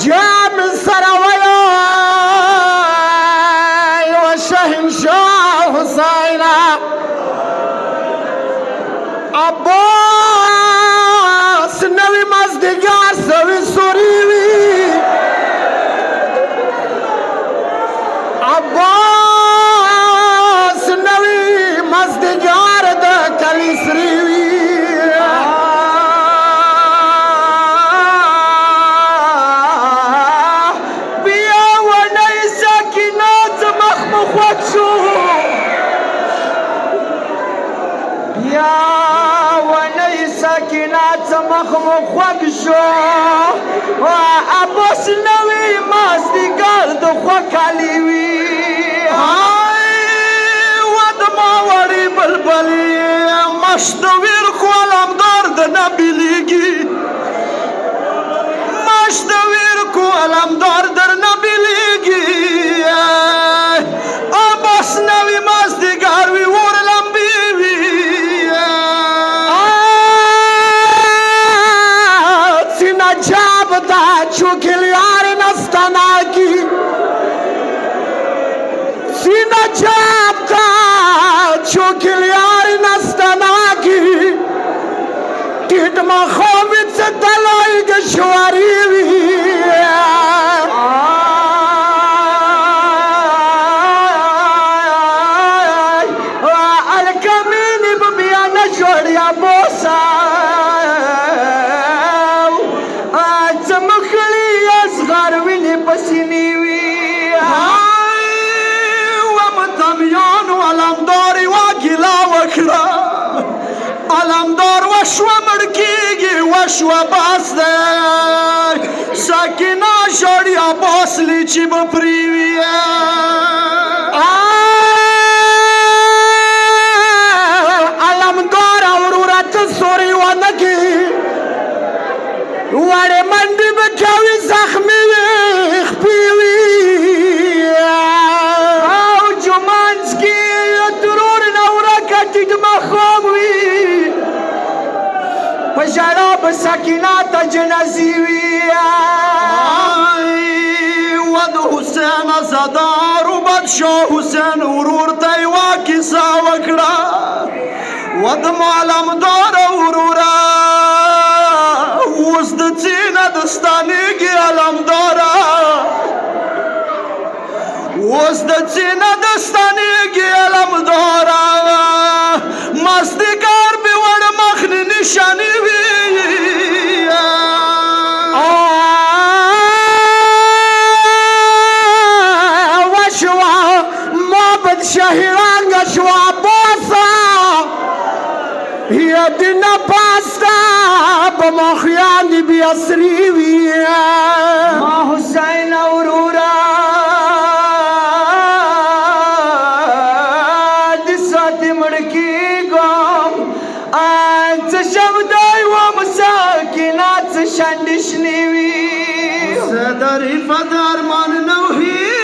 جام سرويا وشهنشاه حسينا عباس نوی مزدگار سوی سوریوی عباس نوی مزدگار دا کلی سریوی بیا و نی ساکنات مخمخوت شو بیا ساکنات مخمخوک شو عباس نوی مازدیگر د خوکالیوی و د ماوړی بلبلی مشتویر خو علمدار د نبیلیږي مشتویر خو علمدار در نبیلیږي عباس نوی مازدیگر وی ور لمبی وی جاب دا چوکل یار نستانا کی سینا جاب دا چوکل یار نستانا کی ٹیٹ ما خوابت سے دلائی گشواری وی الکمینی ببیانا جوڑیا بوسا پسینیوی ومتمیان علمداری واگیلا وکړه علمدار وشو مړکیږي وشو باس دی ساکینا ژړي عباس لیچي به پریوي علمدار اورورا ته سوري ونکي وړې منډې به کوي زخمي جراب سکینات جنازیوی ود حسین زدار و بدشاه حسین ورور تیوا کسا وکڑا ود معلم دار ورورا وزد چین دستانی گی علم دارا وزد چین دستانی گی علم دارا مستگار بیوڑ مخنی نشانی وی شهیران گشوا باسا یدنا پاستا بمخیان بیاسریوی ما حسین اورورا دسات مڑکی گم انت شبدائی و مساکنات شندشنیوی صدر فدر من نوحی